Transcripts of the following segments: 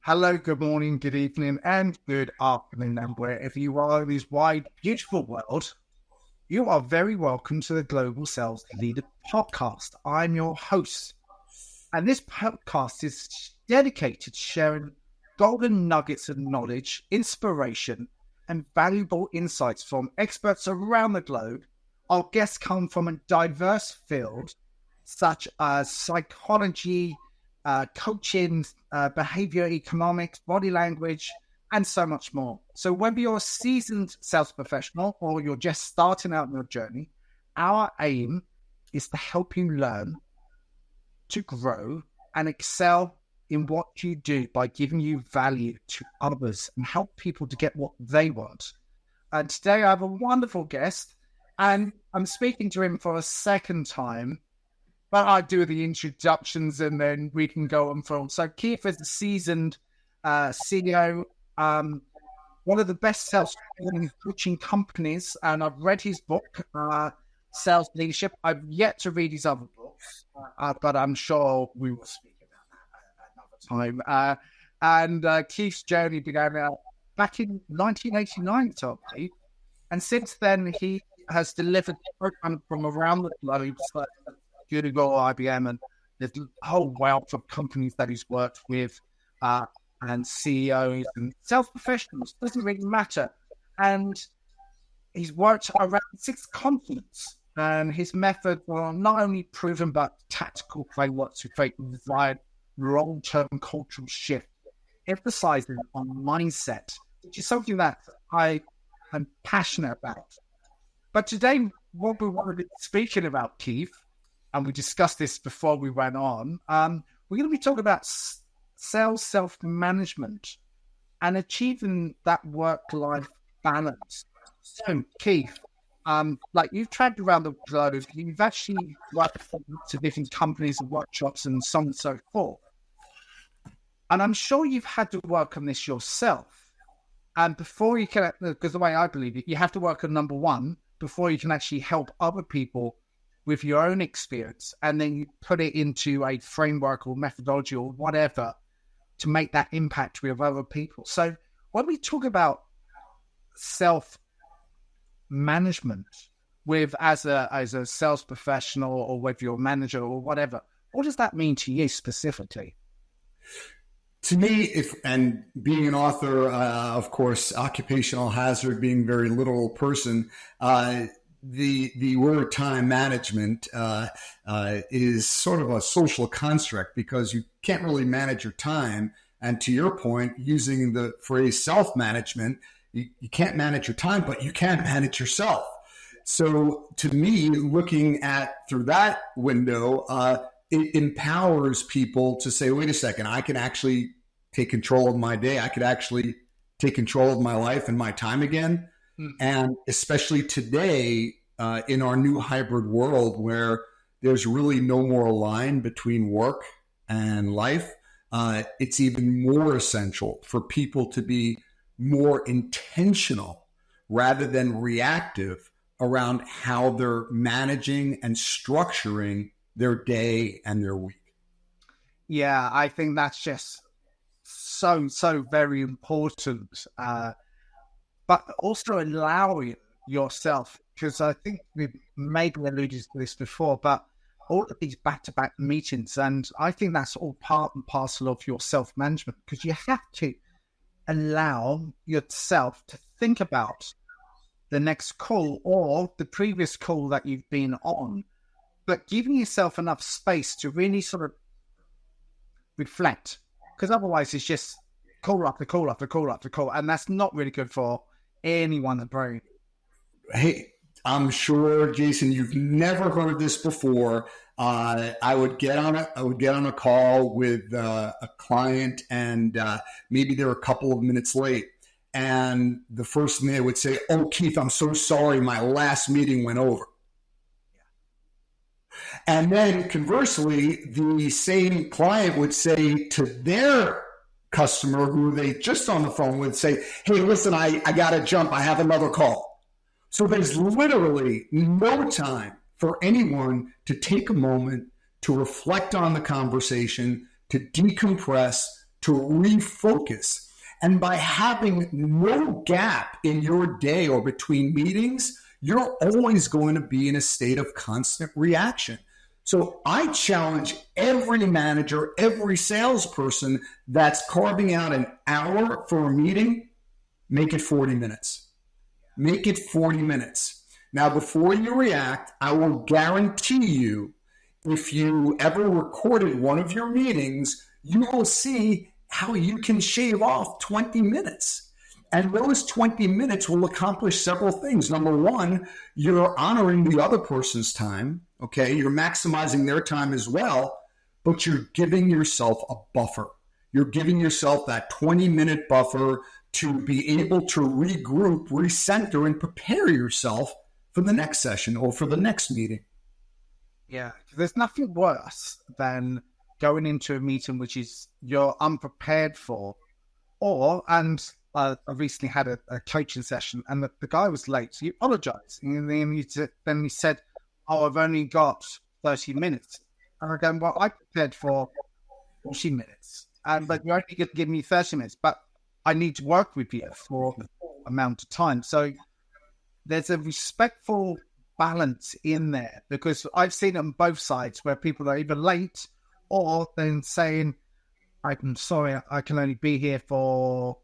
Hello, good morning, good evening, and good afternoon, and wherever you are in this wide, beautiful world, you are very welcome to the Global Sales Leader Podcast. I'm your host, and this podcast is dedicated to sharing golden nuggets of knowledge, inspiration, and valuable insights from experts around the globe. Our guests come from a diverse field, such as psychology, coaching, behavior economics, body language, and so much more. So whether you're a seasoned sales professional or you're just starting out on your journey, our aim is to help you learn to grow and excel in what you do by giving you value to others and help people to get what they want. And today I have a wonderful guest, and I'm speaking to him for a second time. But I do the introductions and then we can go on from. So Keith is a seasoned CEO, one of the best sales coaching companies, and I've read his book, Sales Leadership. I've yet to read his other books, but I'm sure we will speak about that another time. And Keith's journey began back in 1989, so I believe. And since then, he has delivered programs from around the globe, so Google, IBM, and there's a whole wealth of companies that he's worked with, and CEOs and sales professionals. Doesn't really matter. And he's worked around 6 continents, and his methods are not only proven but tactical frameworks to create desired long-term cultural shift, emphasizing on mindset, which is something that I am passionate about. But today, what we want to be speaking about, Keith, and we discussed this before we went on, we're going to be talking about sales self-management and achieving that work-life balance. So, Keith, like you've traveled around the globe, you've actually worked for lots of different companies and workshops and so on and so forth. And I'm sure you've had to work on this yourself. And before you can, because the way I believe it, you have to work on number one before you can actually help other people with your own experience, and then you put it into a framework or methodology or whatever to make that impact with other people. So when we talk about self-management with as a sales professional or whether you're a manager or whatever, what does that mean to you specifically? To me, and being an author, of course, occupational hazard, being a very literal person, the word time management is sort of a social construct because you can't really manage your time. And to your point, using the phrase self-management, you can't manage your time, but you can manage yourself. So to me, looking at through that window, it empowers people to say, wait a second, I can actually take control of my day. I could actually take control of my life and my time again. And especially today, in our new hybrid world where there's really no more line between work and life, it's even more essential for people to be more intentional rather than reactive around how they're managing and structuring their day and their week. Yeah, I think that's just so very important. But also allowing yourself, because I think we've maybe alluded to this before, but all of these back-to-back meetings, and I think that's all part and parcel of your self-management, because you have to allow yourself to think about the next call or the previous call that you've been on, but giving yourself enough space to really sort of reflect, because otherwise it's just call after call after call after call, and that's not really good for anyone at brain. Hey, I'm sure, Jason, you've never heard this before. I would get on a call with a client, and maybe they're a couple of minutes late. And the first thing they would say, "Oh, Keith, I'm so sorry. My last meeting went over." And then conversely, the same client would say to their customer who they just on the phone would say, "Hey, listen, I got to jump. I have another call." So there's literally no time for anyone to take a moment to reflect on the conversation, to decompress, to refocus. And by having no gap in your day or between meetings, you're always going to be in a state of constant reaction. So I challenge every manager, every salesperson that's carving out an hour for a meeting, make it 40 minutes. Make it 40 minutes. Now, before you react, I will guarantee you, if you ever recorded one of your meetings, you will see how you can shave off 20 minutes. And those 20 minutes will accomplish several things. Number one, you're honoring the other person's time. Okay, you're maximizing their time as well, but you're giving yourself a buffer. You're giving yourself that 20-minute buffer to be able to regroup, recenter, and prepare yourself for the next session or for the next meeting. Yeah, there's nothing worse than going into a meeting which is you're unprepared for, I recently had a coaching session and the guy was late, so you apologize, and then he said, "Oh, I've only got 30 minutes." And I go, "Well, I prepared for 40 minutes, but you're only going to give me 30 minutes, but I need to work with you for the full amount of time." So there's a respectful balance in there, because I've seen it on both sides where people are either late or then saying, "I'm sorry, I can only be here for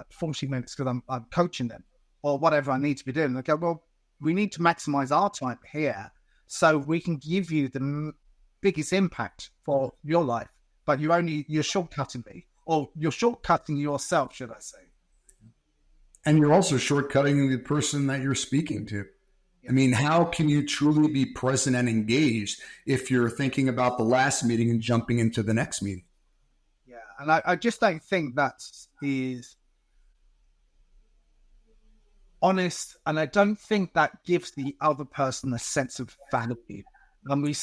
40 minutes because I'm coaching them," or whatever I need to be doing. And I go, well, we need to maximize our time here so we can give you the biggest impact for your life, but you're shortcutting me, or you're shortcutting yourself, should I say. And you're also shortcutting the person that you're speaking to. I mean, how can you truly be present and engaged if you're thinking about the last meeting and jumping into the next meeting? Yeah, and I just don't think that is honest, and I don't think that gives the other person a sense of value. And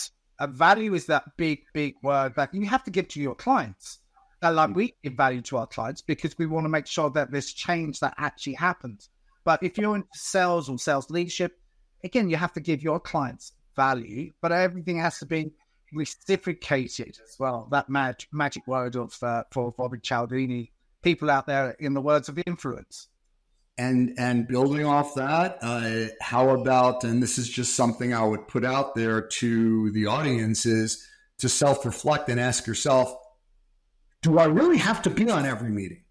value is that big word that you have to give to your clients. Like, we give value to our clients because we want to make sure that there's change that actually happens. But if you're in sales or sales leadership, again, you have to give your clients value, but everything has to be reciprocated as well. That magic word of for Robert Cialdini, people out there in the words of influence. And building off that, how about, and this is just something I would put out there to the audience, is to self-reflect and ask yourself, do I really have to be on every meeting?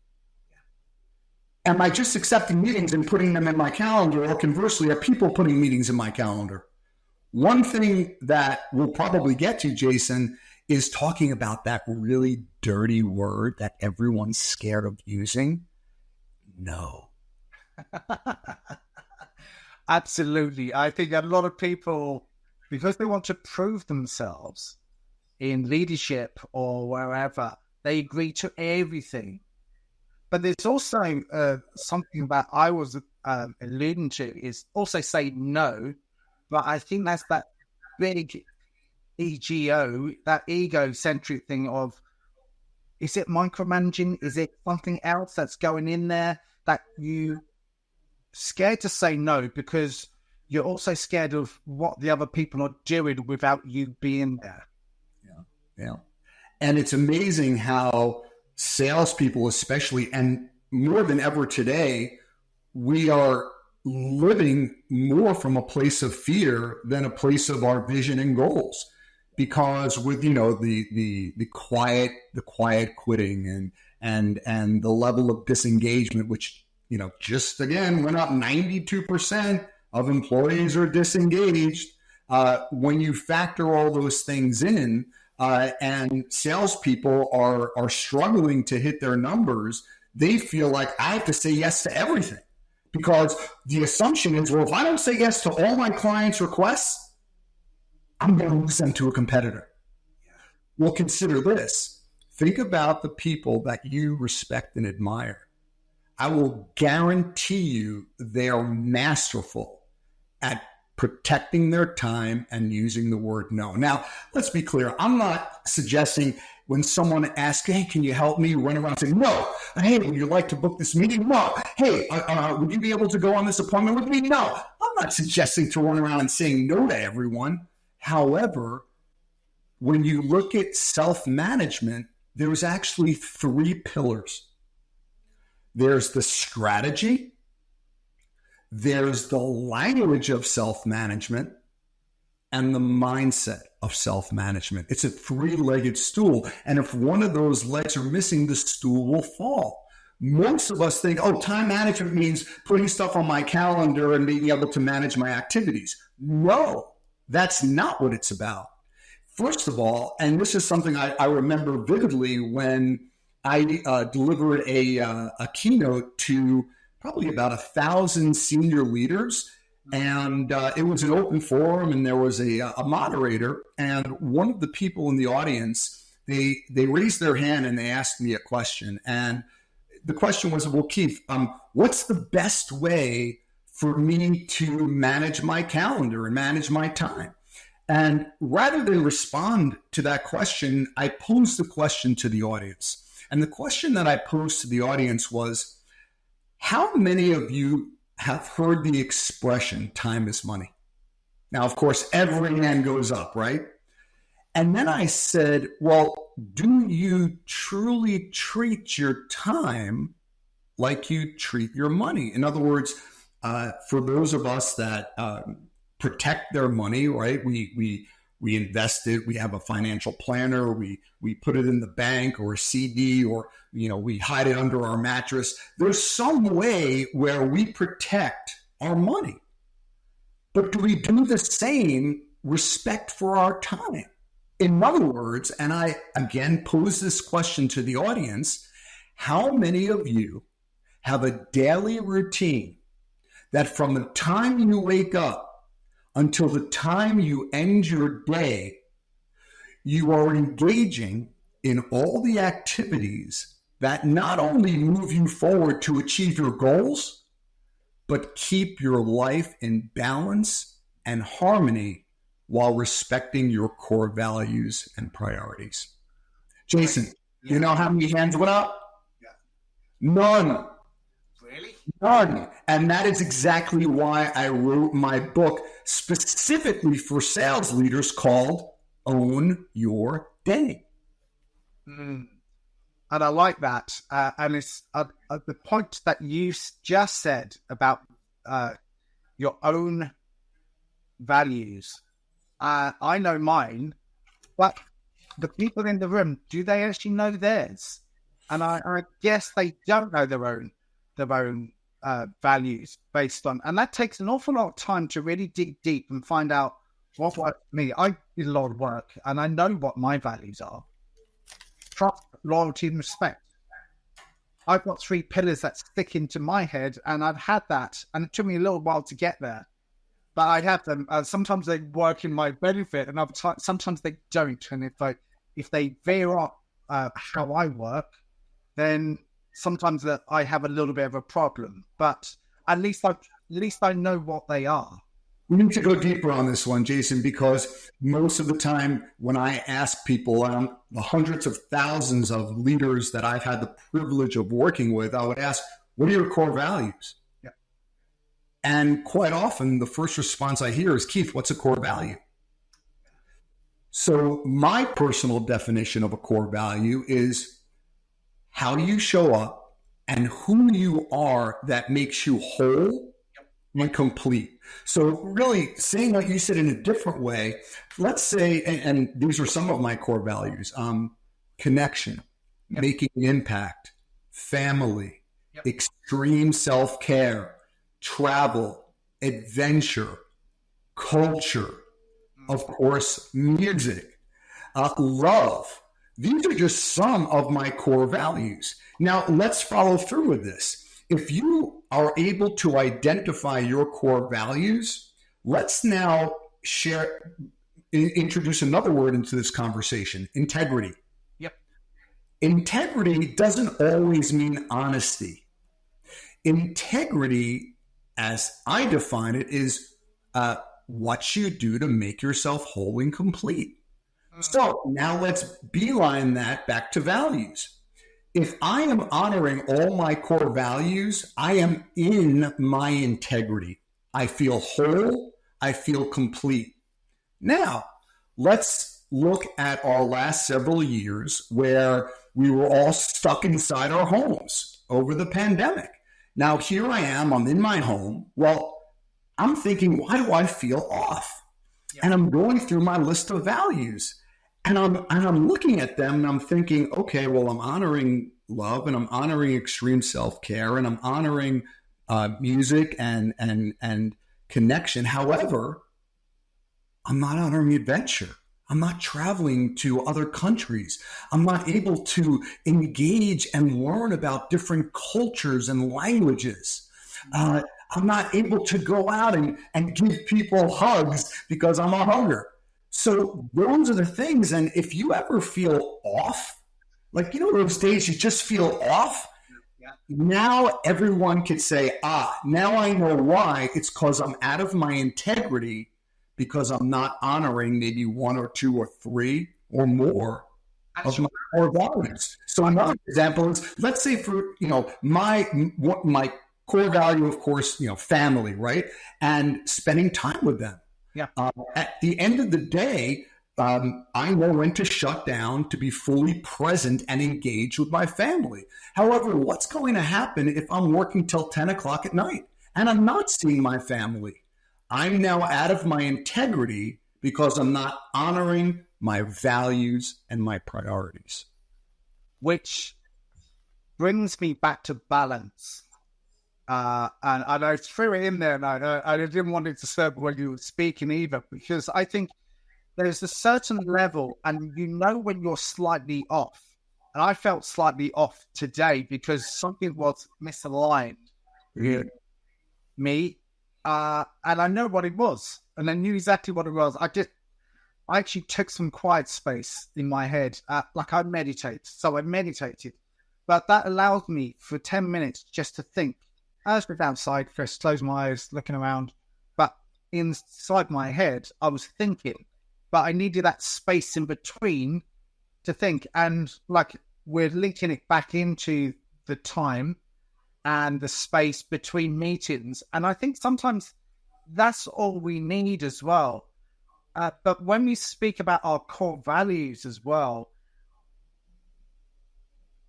Am I just accepting meetings and putting them in my calendar? Or conversely, are people putting meetings in my calendar? One thing that we'll probably get to, Jason, is talking about that really dirty word that everyone's scared of using. No. Absolutely. I think a lot of people, because they want to prove themselves in leadership or wherever, they agree to everything. But there's also something that I was alluding to, is also say no. But I think that's that big ego, that egocentric thing of, is it micromanaging? Is it something else that's going in there that you scared to say no because you're also scared of what the other people are doing without you being there? Yeah. And it's amazing how salespeople, especially, and more than ever today, we are living more from a place of fear than a place of our vision and goals. Because with, the quiet quitting and the level of disengagement, which, just again, went up 92% of employees are disengaged. When you factor all those things in, and salespeople are struggling to hit their numbers, they feel like, I have to say yes to everything. Because the assumption is, well, if I don't say yes to all my clients' requests, I'm going to lose them to a competitor. Well, consider this. Think about the people that you respect and admire. I will guarantee you they are masterful at protecting their time and using the word no. Now, let's be clear. I'm not suggesting when someone asks, hey, can you help me, run around and say, no. Hey, would you like to book this meeting? No. Hey, would you be able to go on this appointment with me? No. I'm not suggesting to run around and saying no to everyone. However, when you look at self-management, there's actually three pillars. There's the strategy, there's the language of self-management, and the mindset of self-management. It's a three-legged stool. And if one of those legs are missing, the stool will fall. Most of us think, oh, time management means putting stuff on my calendar and being able to manage my activities. No, that's not what it's about. First of all, and this is something I remember vividly when I delivered a keynote to probably about 1,000 senior leaders. And it was an open forum, and there was a moderator. And one of the people in the audience, they raised their hand and they asked me a question. And the question was, well, Keith, what's the best way for me to manage my calendar and manage my time? And rather than respond to that question, I posed the question to the audience. And the question that I posed to the audience was, how many of you have heard the expression, time is money? Now, of course, every hand goes up, right? And then I said, well, do you truly treat your time like you treat your money? In other words, for those of us that protect their money, right? We invest it. We have a financial planner. We put it in the bank or a CD, or we hide it under our mattress. There's some way where we protect our money. But do we do the same respect for our time? In other words, and I again pose this question to the audience, how many of you have a daily routine that from the time you wake up until the time you end your day, you are engaging in all the activities that not only move you forward to achieve your goals, but keep your life in balance and harmony while respecting your core values and priorities? Jason, you know how many hands went up? Yeah. None. Really? None. And that is exactly why I wrote my book specifically for sales leaders called Own Your Day. And I like that. And it's the point that you just said about your own values. I know mine, but the people in the room, do they actually know theirs? And I guess they don't know their own values based on, and that takes an awful lot of time to really dig deep and find out what works for me. I did a lot of work, and I know what my values are: trust, loyalty, and respect. I've got three pillars that stick into my head, and I've had that, and it took me a little while to get there, but I have them. Sometimes they work in my benefit, and sometimes they don't. And if they veer off how I work, then sometimes that I have a little bit of a problem. But at least I know what they are. We need to go deeper on this one, Jason, because most of the time when I ask people, the hundreds of thousands of leaders that I've had the privilege of working with, I would ask, what are your core values? Yeah. And quite often the first response I hear is, Keith, what's a core value? So my personal definition of a core value is how you show up and who you are that makes you whole and complete. So really saying what you said in a different way, let's say, and these are some of my core values, connection, making an impact, family, extreme self-care, travel, adventure, culture, of course, music, love. These are just some of my core values. Now, let's follow through with this. If you are able to identify your core values, let's now introduce another word into this conversation: integrity. Yep. Integrity doesn't always mean honesty. Integrity, as I define it, is what you do to make yourself whole and complete. So now let's beeline that back to values. If I am honoring all my core values, I am in my integrity. I feel whole. I feel complete. Now, let's look at our last several years where we were all stuck inside our homes over the pandemic. Now, here I am, I'm in my home. Well, I'm thinking, why do I feel off? Yeah. And I'm going through my list of values, and I'm looking at them, and I'm thinking, okay, well, I'm honoring love, and I'm honoring extreme self-care, and I'm honoring music and connection. However, I'm not honoring adventure. I'm not traveling to other countries. I'm not able to engage and learn about different cultures and languages. I'm not able to go out and give people hugs because I'm a hugger. So those are the things. And if you ever feel off, like, those days you just feel off, now everyone can say, now I know why. It's because I'm out of my integrity, because I'm not honoring maybe one or two or three or more of my core values. So another example is, let's say for, my core value, of course, family, right? And spending time with them. Yeah. At the end of the day, I know when to shut down to be fully present and engaged with my family. However, what's going to happen if I'm working till 10 o'clock at night and I'm not seeing my family? I'm now out of my integrity because I'm not honoring my values and my priorities. Which brings me back to balance. And I threw it in there, and I didn't want it to serve when you were speaking either, because I think there's a certain level, and when you're slightly off. And I felt slightly off today because something was misaligned with me. And I know what it was, and I knew exactly what it was. I actually took some quiet space in my head, like I meditate. So I meditated, but that allowed me for 10 minutes just to think. I was outside, first closed my eyes, looking around, but inside my head, I was thinking, but I needed that space in between to think. And like, we're linking it back into the time and the space between meetings. And I think sometimes that's all we need as well. But when we speak about our core values as well,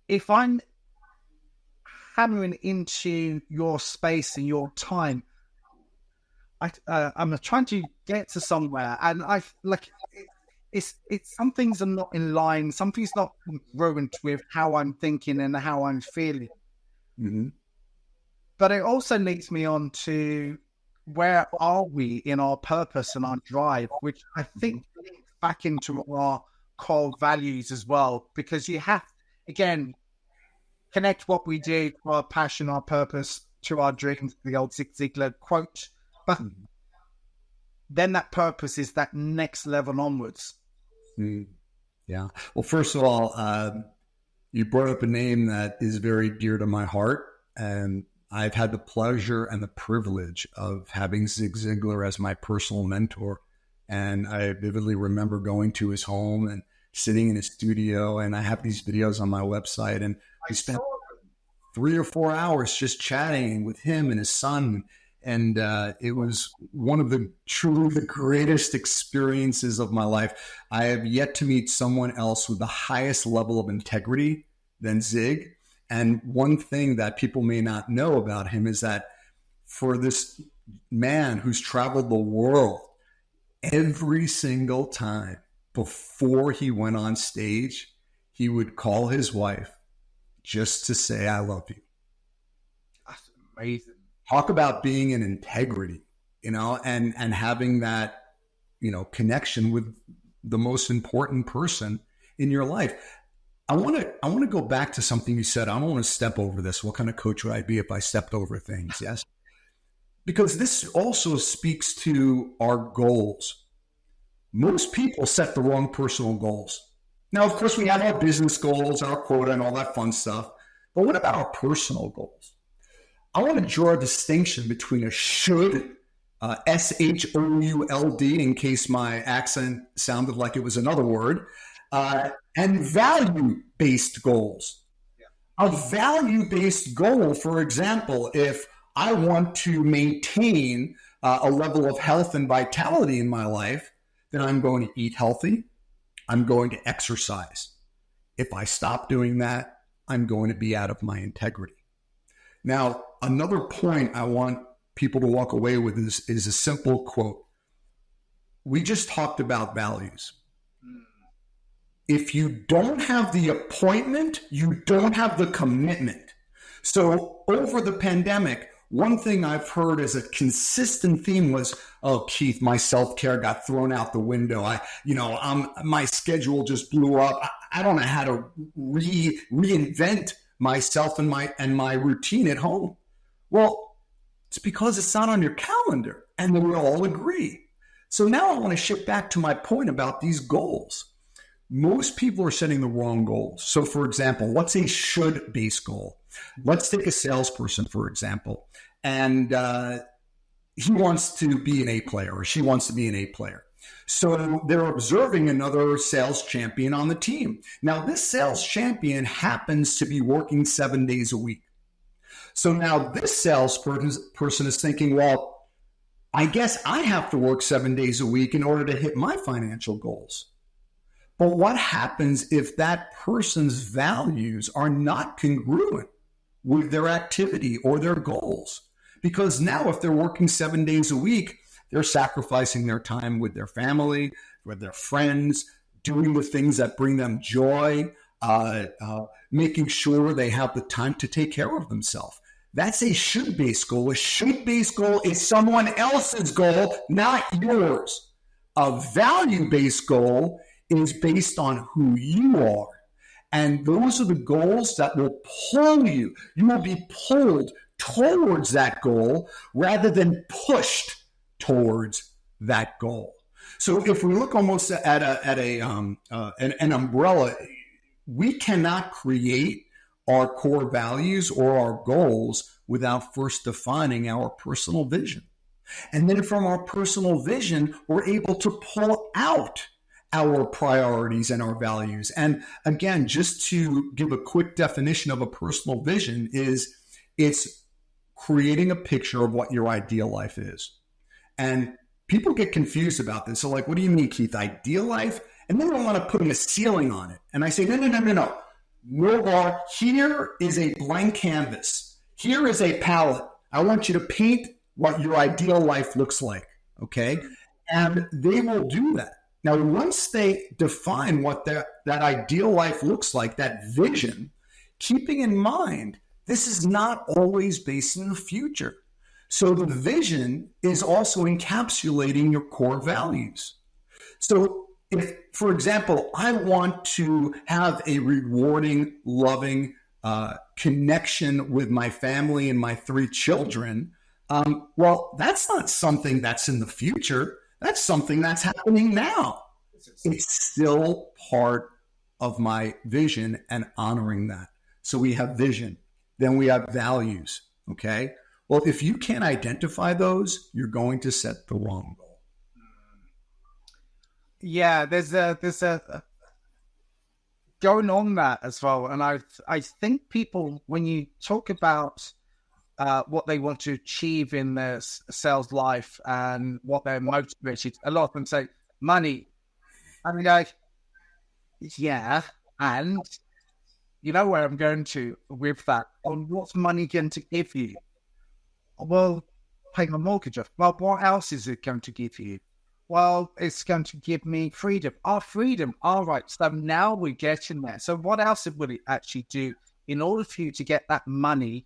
if I'm hammering into your space and your time, I'm trying to get to somewhere, and it's some things are not in line, something's not congruent with how I'm thinking and how I'm feeling. Mm-hmm. But it also leads me on to, where are we in our purpose and our drive, which I think links back into our core values as well, because you have, again, connect what we do to our passion, our purpose, to our dreams, the old Zig Ziglar quote. But then that purpose is that next level onwards. Yeah. Well, first of all, you brought up a name that is very dear to my heart, and I've had the pleasure and the privilege of having Zig Ziglar as my personal mentor. And I vividly remember going to his home and sitting in his studio, and I have these videos on my website, and we spent 3 or 4 hours just chatting with him and his son. And it was one of the truly the greatest experiences of my life. I have yet to meet someone else with the highest level of integrity than Zig. And one thing that people may not know about him is that for this man who's traveled the world, every single time before he went on stage, he would call his wife just to say, "I love you." That's amazing. Talk about being in integrity, and having that, connection with the most important person in your life. I want to go back to something you said. I don't want to step over this. What kind of coach would I be if I stepped over things? Yes. Because this also speaks to our goals. Most people set the wrong personal goals. Now, of course, we have our business goals, our quota, and all that fun stuff. But what about our personal goals? I want to draw a distinction between a should, SHOULD, in case my accent sounded like it was another word, and value-based goals. Yeah. A value-based goal, for example, if I want to maintain a level of health and vitality in my life, then I'm going to eat healthy. I'm going to exercise. If I stop doing that, I'm going to be out of my integrity. Now, another point I want people to walk away with is a simple quote. We just talked about values. If you don't have the appointment, you don't have the commitment. So over the pandemic, one thing I've heard as a consistent theme was, oh, Keith, my self-care got thrown out the window. My schedule just blew up. I don't know how to reinvent myself and my routine at home. Well, it's because it's not on your calendar, and then we all agree. So now I want to shift back to my point about these goals. Most people are setting the wrong goals. So for example, what's a should-based goal? Let's take a salesperson, for example, and he wants to be an A player or she wants to be an A player. So they're observing another sales champion on the team. Now, this sales champion happens to be working 7 days a week. So now this salesperson is thinking, well, I guess I have to work 7 days a week in order to hit my financial goals. But what happens if that person's values are not congruent with their activity or their goals? Because now if they're working 7 days a week, they're sacrificing their time with their family, with their friends, doing the things that bring them joy, making sure they have the time to take care of themselves. That's a should-based goal. A should-based goal is someone else's goal, not yours. A value-based goal is based on who you are. And those are the goals that will pull you. You will be pulled towards that goal rather than pushed towards that goal. So if we look almost at an umbrella, we cannot create our core values or our goals without first defining our personal vision. And then from our personal vision, we're able to pull out our priorities and our values. And again, just to give a quick definition of a personal vision it's creating a picture of what your ideal life is. And people get confused about this. So like, what do you mean, Keith, ideal life? And then they want to put a ceiling on it. And I say, no. Here is a blank canvas. Here is a palette. I want you to paint what your ideal life looks like. Okay. And they will do that. Now, once they define what that ideal life looks like, that vision, keeping in mind, this is not always based in the future. So the vision is also encapsulating your core values. So if, for example, I want to have a rewarding, loving connection with my family and my 3 children, well, that's not something that's in the future. That's something that's happening now. It's still part of my vision and honoring that. So we have vision, then we have values, okay? Well, if you can't identify those, you're going to set the wrong goal. Yeah, there's a going on that as well. And I think people, when you talk about what they want to achieve in their sales life and what they're motivated, a lot of them say money. I mean, like, yeah, and you know where I'm going to with that. On what's money going to give you? Well, paying a mortgage off. Well, what else is it going to give you? Well, it's going to give me freedom. Freedom. All right. So now we're getting there. So what else will it actually do in order for you to get that money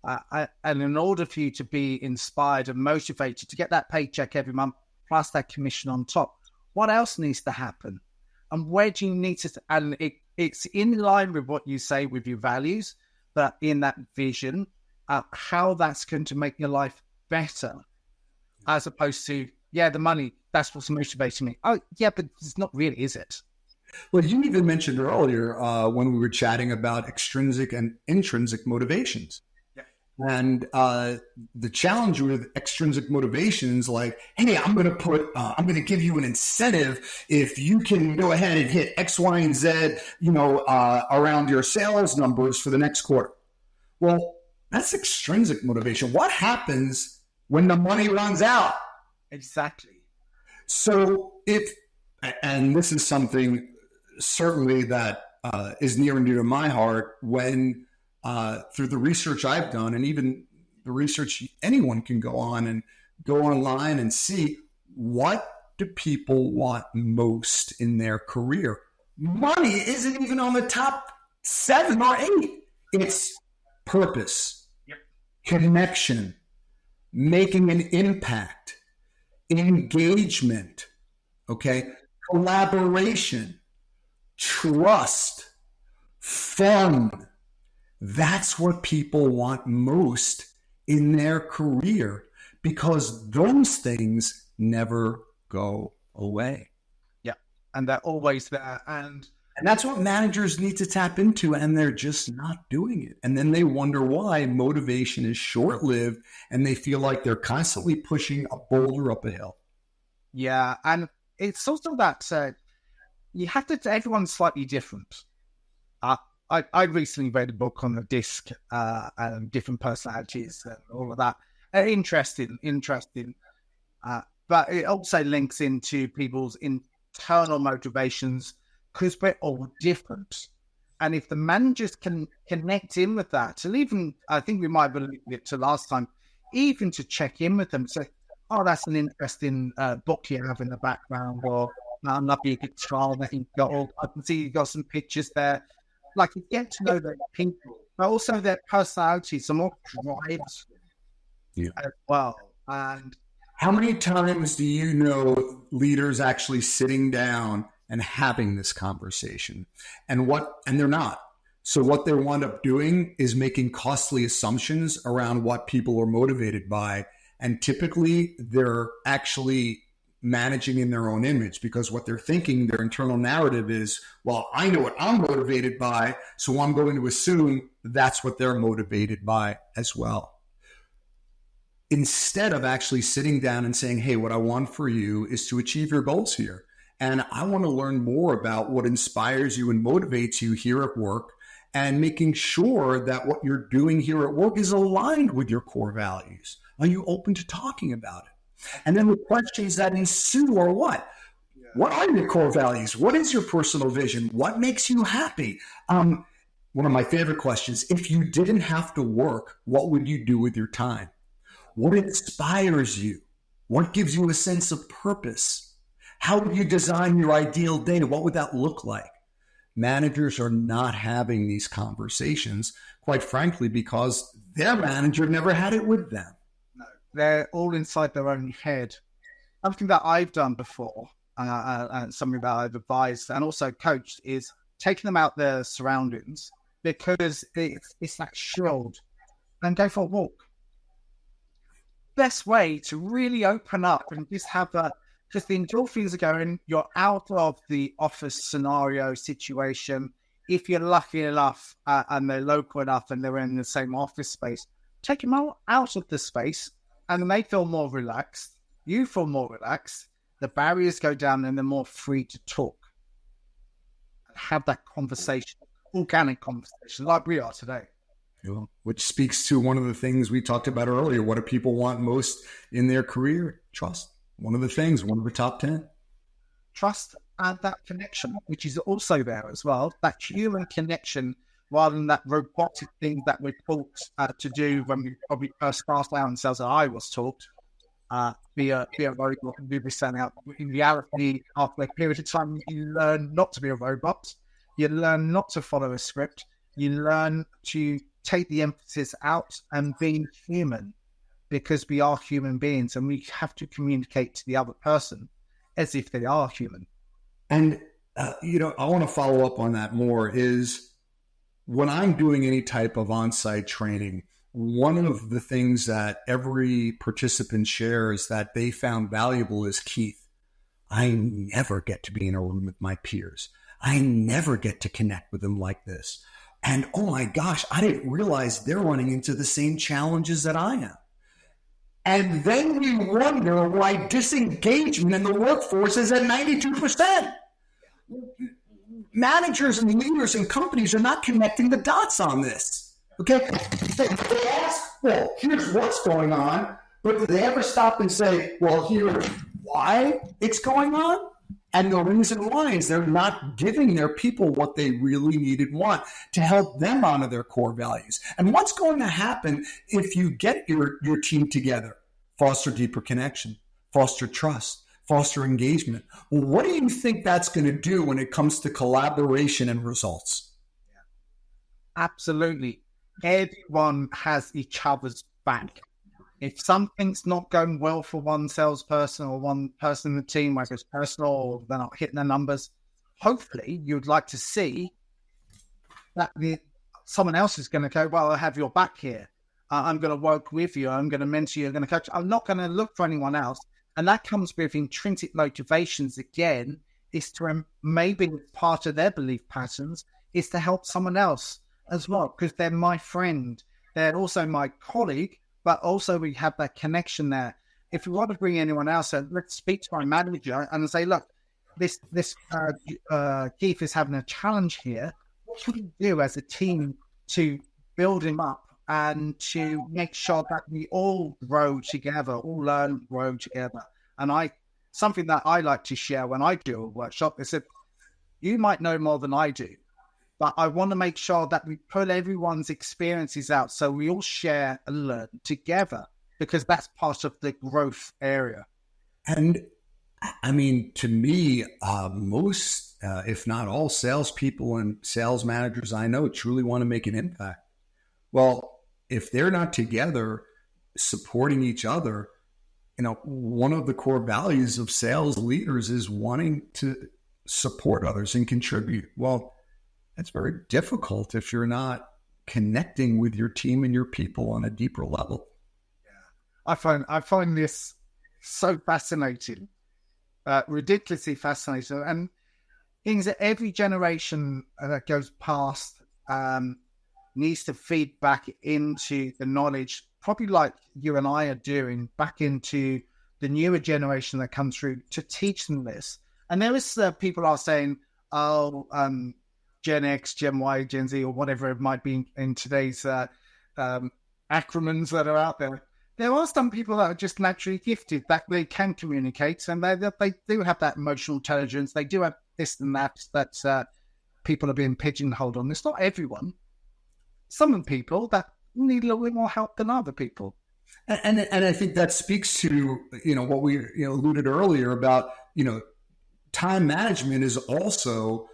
and in order for you to be inspired and motivated to get that paycheck every month plus that commission on top? What else needs to happen? And where do you need to... And it's in line with what you say with your values, but in that vision, how that's going to make your life better, as opposed to, yeah, the money, that's what's motivating me. Oh, yeah, but it's not really, is it? Well, you even mentioned earlier when we were chatting about extrinsic and intrinsic motivations. And the challenge with extrinsic motivations, like, hey, I'm going to give you an incentive if you can go ahead and hit X, Y, and Z, around your sales numbers for the next quarter. Well, that's extrinsic motivation. What happens when the money runs out? Exactly. So and this is something certainly that is near and dear to my heart when through the research I've done, and even the research anyone can go online and see, what do people want most in their career? Money isn't even on the top 7 or 8. It's purpose, connection, making an impact, engagement, okay, collaboration, trust, fun. That's what people want most in their career, because those things never go away. Yeah. And they're always there. And that's what managers need to tap into, and they're just not doing it. And then they wonder why motivation is short-lived, and they feel like they're constantly pushing a boulder up a hill. Yeah. And it's also that you have to, everyone's slightly different. I recently read a book on the DISC and different personalities and all of that. Interesting. But it also links into people's internal motivations, because we're all different. And if the managers can connect in with that, and even, I think we might have alluded it to last time, even to check in with them, say, oh, that's an interesting book you have in the background, or I'm not being a guitar that you've got, or I can see you've got some pictures there. Like, you get to know their people, but also their personalities, some more drives as well. And how many times do you know leaders actually sitting down and having this conversation, and they're not? So what they wind up doing is making costly assumptions around what people are motivated by. And typically they're actually managing in their own image, because what they're thinking, their internal narrative is, well, I know what I'm motivated by, so I'm going to assume that's what they're motivated by as well. Instead of actually sitting down and saying, hey, what I want for you is to achieve your goals here. And I want to learn more about what inspires you and motivates you here at work, and making sure that what you're doing here at work is aligned with your core values. Are you open to talking about it? And then the questions that ensue are what? What are your core values? What is your personal vision? What makes you happy? One of my favorite questions, if you didn't have to work, what would you do with your time? What inspires you? What gives you a sense of purpose? How would you design your ideal day? What would that look like? Managers are not having these conversations, quite frankly, because their manager never had it with them. They're all inside their own head. Something that I've done before, and something that I've advised and also coached, is taking them out their surroundings, because it's that shield, and go for a walk. Best way to really open up and just have just the endorphins are going. You're out of the office scenario situation. If you're lucky enough and they're local enough and they're in the same office space, take them out of the space. And they feel more relaxed. You feel more relaxed. The barriers go down, and they're more free to talk. Have that conversation, organic conversation, like we are today. Which speaks to one of the things we talked about earlier. What do people want most in their career? Trust. One of the things, one of the top 10. Trust and that connection, which is also there as well. That human connection, rather than that robotic thing that we're taught to do when we probably first started out in sales, that I was taught, be a robot and do this and out. In reality, after a period of time, you learn not to be a robot. You learn not to follow a script. You learn to take the emphasis out and be human, because we are human beings and we have to communicate to the other person as if they are human. And, I want to follow up on that more is, when I'm doing any type of on-site training, one of the things that every participant shares that they found valuable is, Keith, I never get to be in a room with my peers. I never get to connect with them like this. And oh my gosh, I didn't realize they're running into the same challenges that I am. And then we wonder why disengagement in the workforce is at 92%. Managers and leaders and companies are not connecting the dots on this. Okay? They ask, well, here's what's going on, but do they ever stop and say, well, here's why it's going on? And the reason why is they're not giving their people what they really need and want to help them honor their core values. And what's going to happen if you get your team together? Foster deeper connection, foster trust, foster engagement. Well, what do you think that's going to do when it comes to collaboration and results? Absolutely. Everyone has each other's back. If something's not going well for one salesperson or one person in the team, whether it's personal or they're not hitting their numbers, hopefully you'd like to see that someone else is going to go, well, I have your back here. I'm going to work with you. I'm going to mentor you. I'm going to coach. I'm not going to look for anyone else. And that comes with intrinsic motivations again, is to maybe part of their belief patterns is to help someone else as well, because they're my friend. They're also my colleague. But also we have that connection there. If we want to bring anyone else in, let's speak to my manager and say, look, this Keith is having a challenge here. What should we do as a team to build him up and to make sure that we all grow together, all learn, grow together? And something that I like to share when I do a workshop is that you might know more than I do, but I want to make sure that we put everyone's experiences out so we all share and learn together, because that's part of the growth area. And I mean, to me, most, if not all salespeople and sales managers I know truly want to make an impact. Well, if they're not together supporting each other, one of the core values of sales leaders is wanting to support others and contribute. Well, that's very difficult if you're not connecting with your team and your people on a deeper level. Yeah. I find this so fascinating, ridiculously fascinating. And things that every generation that goes past needs to feed back into the knowledge, probably like you and I are doing, back into the newer generation that comes through to teach them this. And there is people are saying, Gen X, Gen Y, Gen Z, or whatever it might be in today's acronyms that are out there. There are some people that are just naturally gifted, that they can communicate, and they do have that emotional intelligence. They do have this and that people are being pigeonholed on. It's not everyone. Some people that need a little bit more help than other people. And I think that speaks to, what we alluded earlier about, time management is also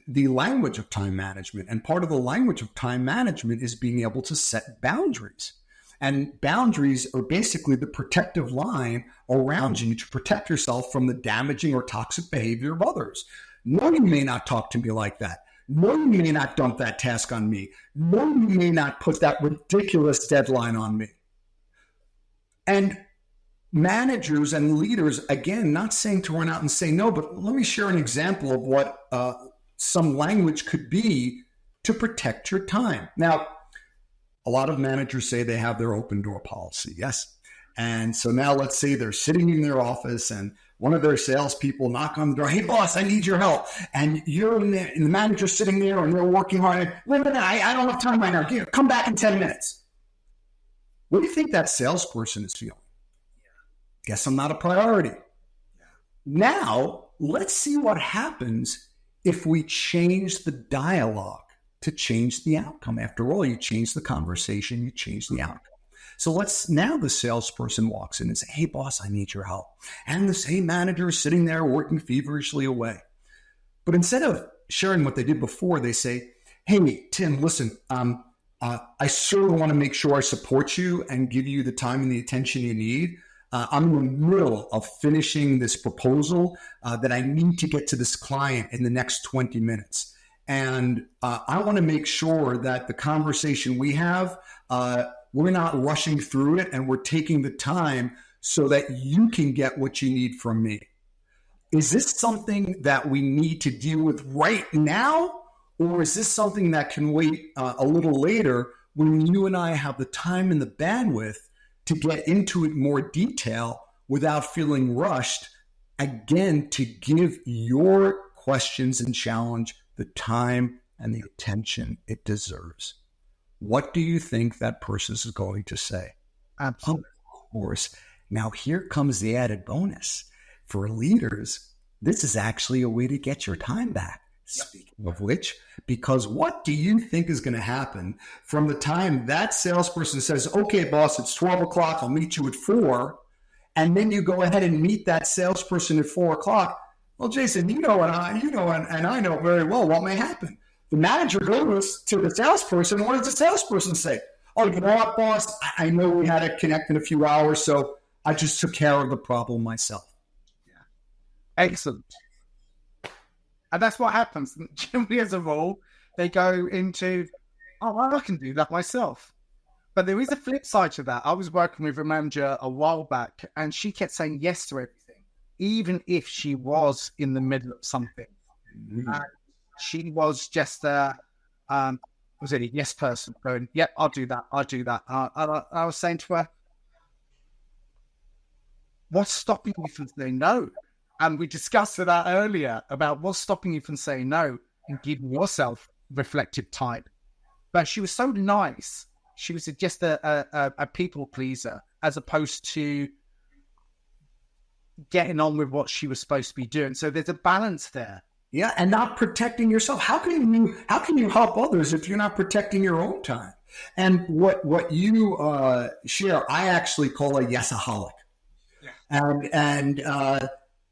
the language of time management. And part of the language of time management is being able to set boundaries. And boundaries are basically the protective line around you to protect yourself from the damaging or toxic behavior of others. No, you may not talk to me like that. No, you may not dump that task on me. No, you may not put that ridiculous deadline on me. And managers and leaders, again, not saying to run out and say no, but let me share an example of what some language could be to protect your time. Now, a lot of managers say they have their open door policy. Yes. And so now let's say they're sitting in their office and one of their salespeople knock on the door. Hey, boss, I need your help. And you're in there, and the manager's sitting there and they're working hard. Wait a minute, I don't have time right now. Come back in 10 minutes. What do you think that salesperson is feeling? Guess I'm not a priority. Now, let's see what happens if we change the dialogue to change the outcome. After all, you change the conversation, you change the outcome. So now the salesperson walks in and says, hey, boss, I need your help. And the same manager is sitting there working feverishly away. But instead of sharing what they did before, they say, hey, Tim, listen, I certainly want to make sure I support you and give you the time and the attention you need. I'm in the middle of finishing this proposal that I need to get to this client in the next 20 minutes. And I want to make sure that the conversation we have, we're not rushing through it and we're taking the time so that you can get what you need from me. Is this something that we need to deal with right now? Or is this something that can wait a little later when you and I have the time and the bandwidth to get into it more detail without feeling rushed, again, to give your questions and challenge the time and the attention it deserves? What do you think that person is going to say? Absolutely. Of course. Now, here comes the added bonus. For leaders, this is actually a way to get your time back. Speaking of which, because what do you think is going to happen from the time that salesperson says, okay, boss, it's 12 o'clock, I'll meet you at 4, and then you go ahead and meet that salesperson at 4 o'clock? Well, Jason, and I know very well what may happen. The manager goes to the salesperson. What does the salesperson say? Oh, you know what, boss? I know we had to connect in a few hours, so I just took care of the problem myself. Yeah. Excellent. And that's what happens. Generally, as a rule, they go into, oh, I can do that myself. But there is a flip side to that. I was working with a manager a while back, and she kept saying yes to everything, even if she was in the middle of something. And she was just a yes person going, yep, I'll do that. I was saying to her, what's stopping you from saying no? And we discussed that earlier about what's stopping you from saying no and giving yourself reflective time. But she was so nice. She was just a people pleaser as opposed to getting on with what she was supposed to be doing. So there's a balance there. Yeah, and not protecting yourself. How can you help others if you're not protecting your own time? And what you share, I actually call a yesaholic. Yeah. And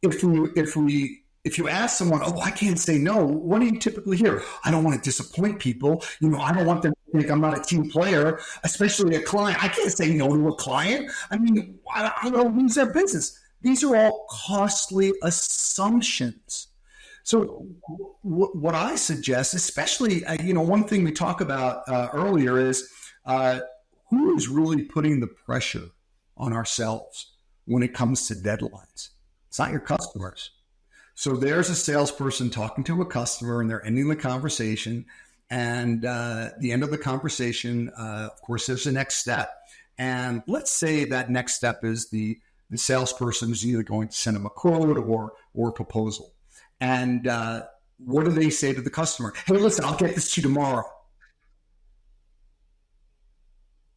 if you ask someone, oh, I can't say no, what do you typically hear? I don't want to disappoint people. I don't want them to think I'm not a team player, especially a client. I can't say no to a client. I mean, I don't lose their business. These are all costly assumptions. So what I suggest, especially, one thing we talk about earlier is who is really putting the pressure on ourselves when it comes to deadlines? It's not your customers. So there's a salesperson talking to a customer and they're ending the conversation. And the end of the conversation, of course, there's the next step. And let's say that next step is the salesperson is either going to send them a quote or a proposal. And what do they say to the customer? Hey, listen, I'll get this to you tomorrow.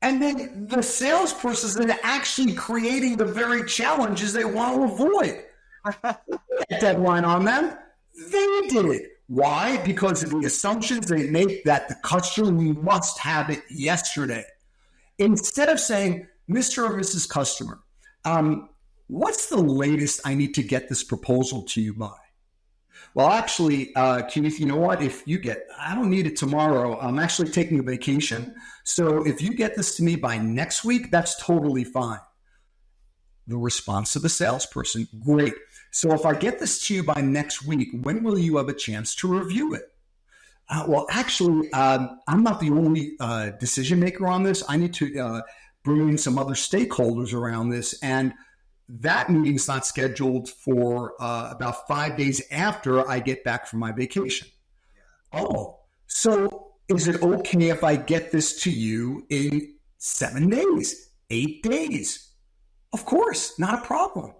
And then the salesperson is actually creating the very challenges they want to avoid. That deadline on them, they did it. Why? Because of the assumptions they make that the customer must have it yesterday. Instead of saying, Mr. or Mrs. Customer, what's the latest I need to get this proposal to you by? Well, actually, Keith, you know what? I don't need it tomorrow. I'm actually taking a vacation. So if you get this to me by next week, that's totally fine. The response to the salesperson, great. So if I get this to you by next week, when will you have a chance to review it? Well, actually, I'm not the only decision maker on this. I need to bring in some other stakeholders around this. And that meeting's not scheduled for about 5 days after I get back from my vacation. Oh, so is it okay if I get this to you in 7 days, 8 days? Of course, not a problem.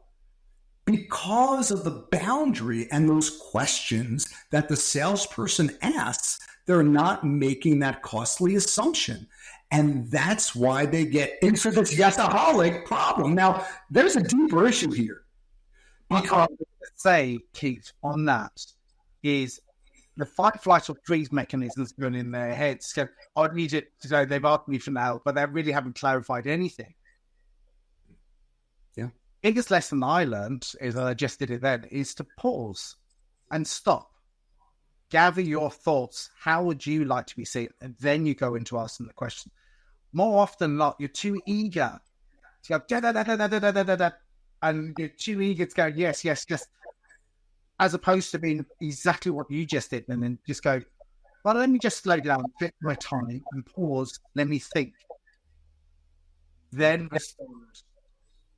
Because of the boundary and those questions that the salesperson asks, they're not making that costly assumption. And that's why they get into this yesaholic problem. Now, there's a deeper issue here. Because say, Keith, on that is the fight, flight, or freeze mechanisms going in their heads. So I need it to say they've asked me for now, but they really haven't clarified anything. Yeah. Biggest lesson I learned is, I just did it then, is to pause and stop. Gather your thoughts. How would you like to be seen? And then you go into asking the question. More often than not, you're too eager to go da-da-da-da-da-da-da-da, and you're too eager to go yes, as opposed to being exactly what you just did, and then just go, well, let me just slow down, bit my time, and pause. Let me think. Then respond.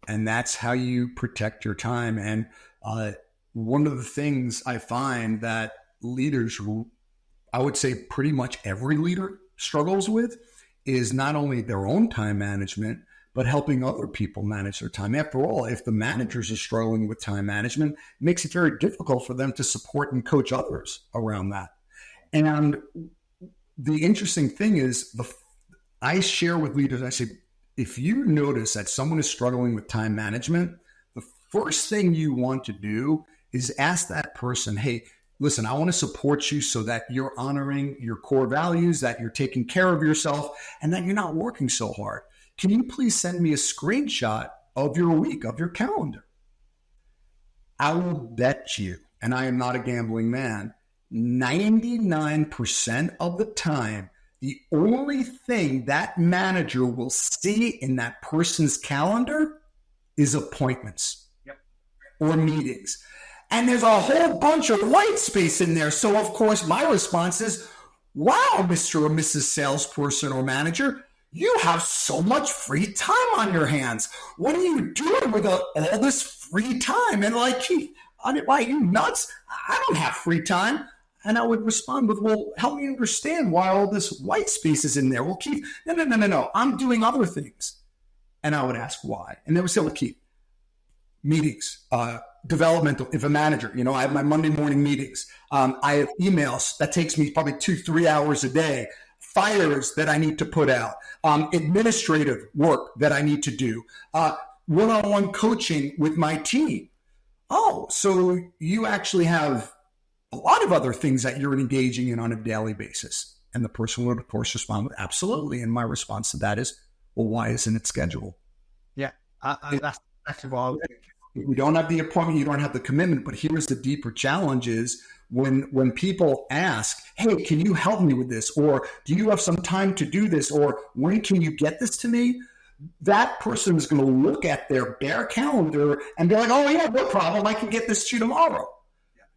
And that's how you protect your time. And one of the things I find that leaders, I would say pretty much every leader struggles with, is not only their own time management, but helping other people manage their time. After all, if the managers are struggling with time management, it makes it very difficult for them to support and coach others around that. And the interesting thing is, I share with leaders, I say, if you notice that someone is struggling with time management, the first thing you want to do is ask that person, hey, listen, I want to support you so that you're honoring your core values, that you're taking care of yourself, and that you're not working so hard. Can you please send me a screenshot of your week, of your calendar? I will bet you, and I am not a gambling man, 99% of the time, the only thing that manager will see in that person's calendar is appointments or meetings. And there's a whole bunch of white space in there. So, of course, my response is, wow, Mr. or Mrs. Salesperson or manager, you have so much free time on your hands. What are you doing with all this free time? And like, Keith, why are you nuts? I don't have free time. And I would respond with, well, help me understand why all this white space is in there. Well, Keith, no. I'm doing other things. And I would ask why. And they would say, well, Keith, meetings, developmental, if a manager, I have my Monday morning meetings. I have emails that takes me probably 2-3 hours a day, fires that I need to put out, administrative work that I need to do, one-on-one coaching with my team. Oh, so you actually have a lot of other things that you're engaging in on a daily basis. And the person would, of course, respond with absolutely. And my response to that is, well, why isn't it scheduled? Yeah, that's what I would think. You don't have the appointment, you don't have the commitment, but here's the deeper challenge is when people ask, hey, can you help me with this? Or do you have some time to do this? Or when can you get this to me? That person is going to look at their bare calendar and be like, oh yeah, no problem. I can get this to you tomorrow.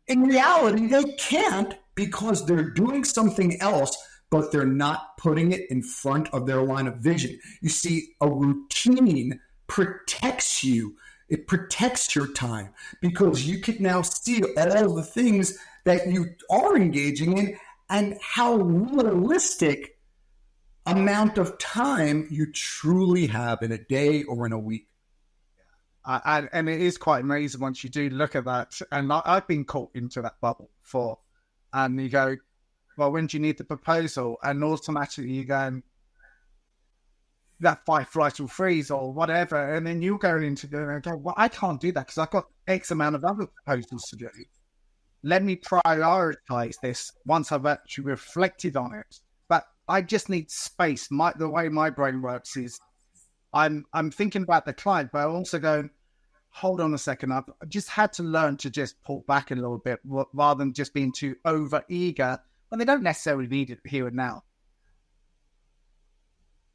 In reality, they can't because they're doing something else, but they're not putting it in front of their line of vision. You see, a routine protects you. It protects your time because you can now see all the things that you are engaging in and how realistic amount of time you truly have in a day or in a week. And it is quite amazing once you do look at that. And I've been caught into that bubble before. And you go, well, when do you need the proposal? And automatically you go, that fight, flight, or freeze or whatever. And then you're going into go, well, I can't do that because I've got X amount of other proposals to do. Let me prioritize this once I've actually reflected on it. But I just need space. The way my brain works is I'm thinking about the client, but I'm also going, hold on a second. I've just had to learn to just pull back a little bit rather than just being too over eager when they don't necessarily need it here and now.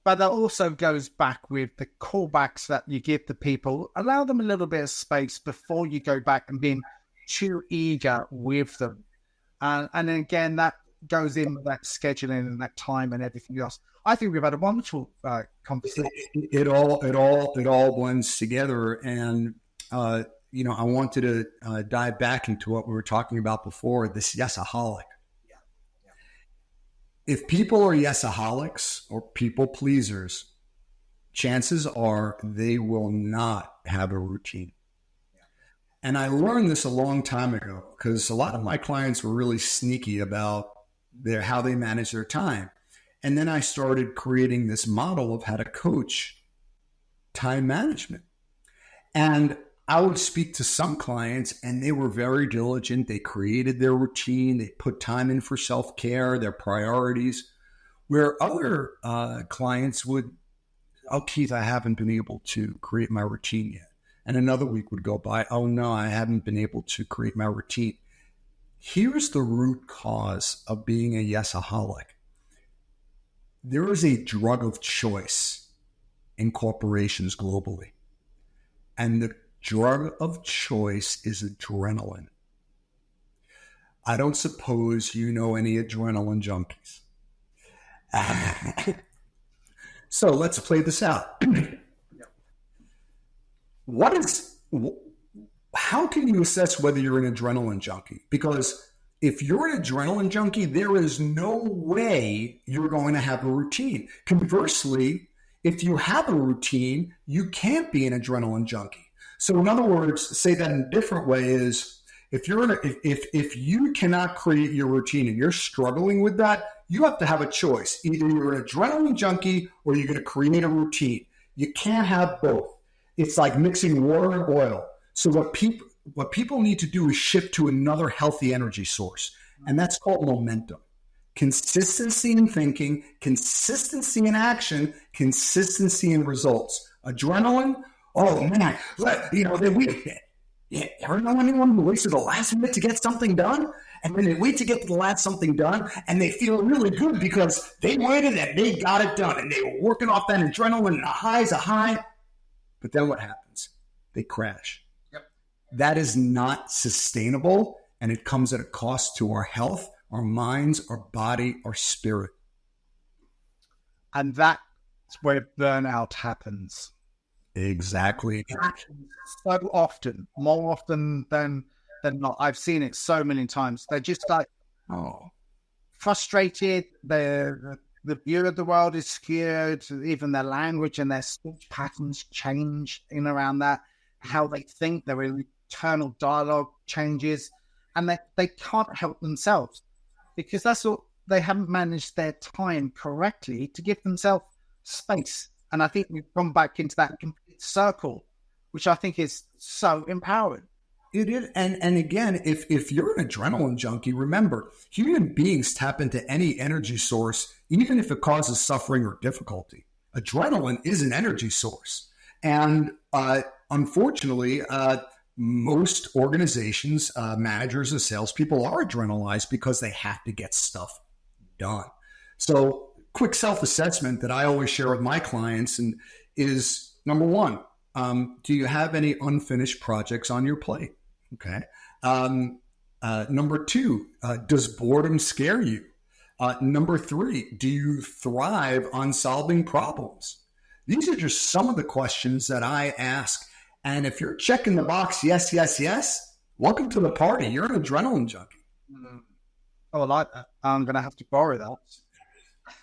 But that also goes back with the callbacks that you give the people. Allow them a little bit of space before you go back and being too eager with them. And then again, that goes in with that scheduling and that time and everything else. I think we've had a wonderful conversation. It all blends together. And, I wanted to dive back into what we were talking about before, this yesaholic. If people are yesaholics or people pleasers, chances are they will not have a routine. And I learned this a long time ago because a lot of my clients were really sneaky about how they manage their time. And then I started creating this model of how to coach time management. And I would speak to some clients and they were very diligent. They created their routine. They put time in for self-care, their priorities, where other clients would, oh, Keith, I haven't been able to create my routine yet. And another week would go by. Oh, no, I haven't been able to create my routine. Here's the root cause of being a yesaholic. There is a drug of choice in corporations globally. And the drug of choice is adrenaline. I don't suppose you know any adrenaline junkies. So let's play this out. How can you assess whether you're an adrenaline junkie? Because if you're an adrenaline junkie, there is no way you're going to have a routine. Conversely, if you have a routine, you can't be an adrenaline junkie. So in other words, say that in a different way is, if you cannot create your routine and you're struggling with that, you have to have a choice. Either you're an adrenaline junkie or you're going to create a routine. You can't have both. It's like mixing water and oil. So what people need to do is shift to another healthy energy source, and that's called momentum. Consistency in thinking, consistency in action, consistency in results. Adrenaline, oh man, ever know anyone who waits to the last minute to get something done? And then they wait to get to the last something done, and they feel really good because they waited and they got it done, and they were working off that adrenaline, and the high's a high. But then what happens? They crash. Yep. That is not sustainable, and it comes at a cost to our health, our minds, our body, our spirit. And that's where burnout happens. Exactly. So often, more often than not. I've seen it so many times. They're just like, frustrated. The view of the world is skewed. Even their language and their speech patterns change in around that. How they think, their internal dialogue changes, and they can't help themselves because that's what they haven't managed their time correctly to give themselves space. And I think we've gone back into that complete circle, which I think is so empowering. It is. And again, if you're an adrenaline junkie, remember, human beings tap into any energy source, even if it causes suffering or difficulty. Adrenaline is an energy source. And unfortunately, most organizations, managers and salespeople are adrenalized because they have to get stuff done. So quick self-assessment that I always share with my clients is, number one, do you have any unfinished projects on your plate? Okay. Number two, does boredom scare you? Number three, do you thrive on solving problems? These are just some of the questions that I ask. And if you're checking the box, yes, yes, yes, welcome to the party. You're an adrenaline junkie. Oh, I like that. I'm going to have to borrow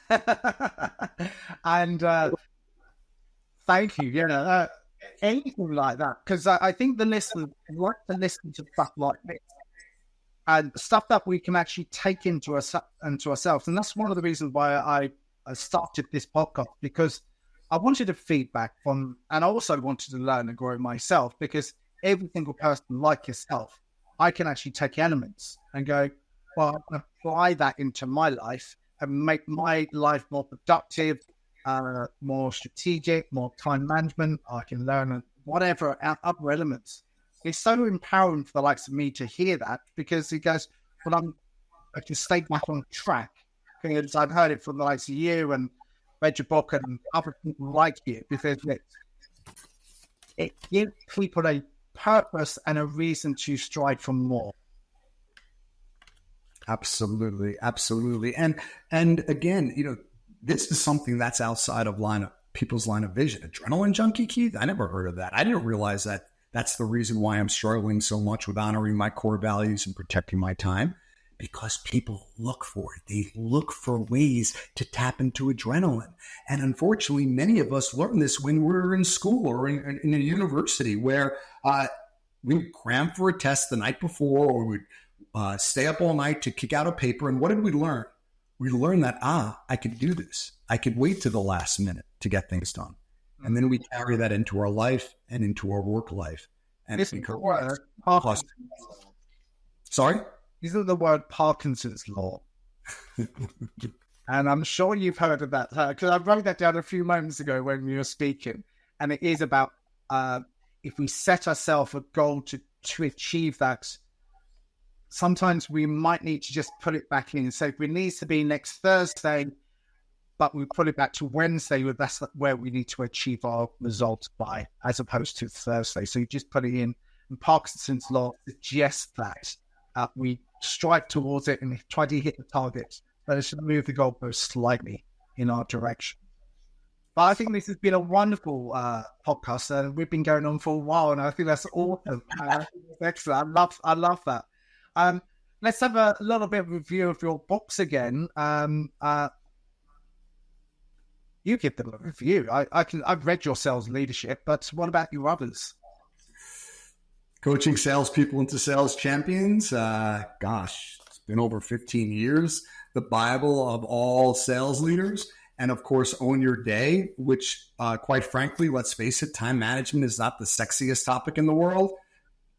that. And thank you. Anything like that, because I think the listeners like to listen to stuff like this and stuff that we can actually take into ourselves. And that's one of the reasons why I started this podcast, because I wanted a feedback from, and I also wanted to learn and grow myself, because every single person like yourself, I can actually take elements and go, well, I can apply that into my life and make my life more productive, more strategic, more time management. I can learn whatever other elements. It's so empowering for the likes of me to hear that, because it goes, well, I can stay back on track. Because I've heard it from the likes of you and read your book and other people like you, because it gives people a purpose and a reason to strive for more. Absolutely, absolutely. And again, this is something that's outside of people's line of vision. Adrenaline junkie, Keith? I never heard of that. I didn't realize that that's the reason why I'm struggling so much with honoring my core values and protecting my time, because people look for it. They look for ways to tap into adrenaline. And unfortunately, many of us learn this when we're in school or in a university, where we cram for a test the night before, or we'd stay up all night to kick out a paper. And what did we learn? We learned that, I could do this. I could wait to the last minute to get things done. And then we carry that into our life and into our work life. And this it becomes Sorry? Isn't the word Parkinson's law? And I'm sure you've heard of that, because I wrote that down a few moments ago when we were speaking. And it is about if we set ourselves a goal to achieve that, sometimes we might need to just put it back in. So if it needs to be next Thursday, but we put it back to Wednesday, that's where we need to achieve our results by, as opposed to Thursday. So you just put it in. And Parkinson's law suggests that we strive towards it and try to hit the target, but it should move the goalpost slightly in our direction. But I think this has been a wonderful podcast, and we've been going on for a while, and I think that's awesome. Excellent. I love that. Let's have a little bit of a review of your books again. You give them a review. I've read your sales leadership, but what about your others? Coaching salespeople into sales champions. It's been over 15 years. The Bible of all sales leaders. And of course, Own Your Day, which quite frankly, let's face it, time management is not the sexiest topic in the world.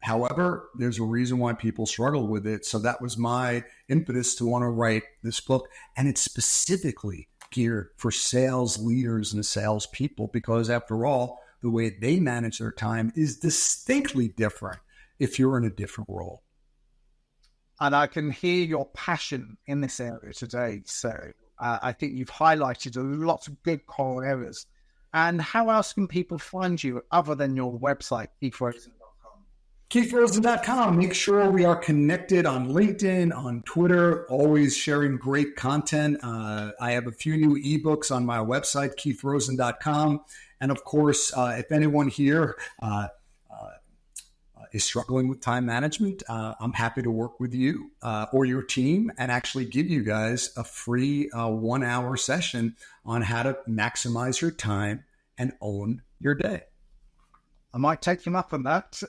However, there's a reason why people struggle with it. So that was my impetus to want to write this book. And it's specifically geared for sales leaders and sales people, because after all, the way they manage their time is distinctly different if you're in a different role. And I can hear your passion in this area today. So I think you've highlighted a lot of good core areas. And how else can people find you other than your website, keithrosen.com? keithrosen.com. Make sure we are connected on LinkedIn, on Twitter, always sharing great content. I have a few new ebooks on my website, keithrosen.com. And of course, if anyone here is struggling with time management, I'm happy to work with you or your team and actually give you guys a free 1 hour session on how to maximize your time and own your day. I might take him up on that.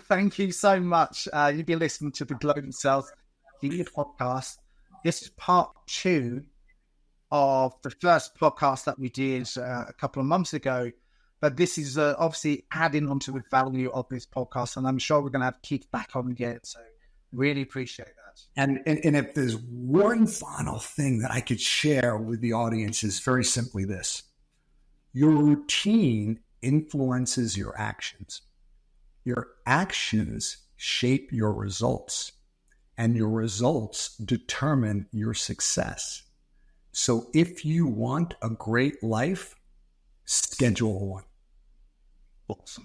Thank you so much. You've been listening to the Global Sales Leader podcast. This is part 2 of the first podcast that we did a couple of months ago. But this is obviously adding on to the value of this podcast. And I'm sure we're going to have Keith back on again. So really appreciate that. And if there's one final thing that I could share with the audience is very simply this. Your routine influences your actions. Your actions shape your results. And your results determine your success. So if you want a great life, schedule one. Awesome.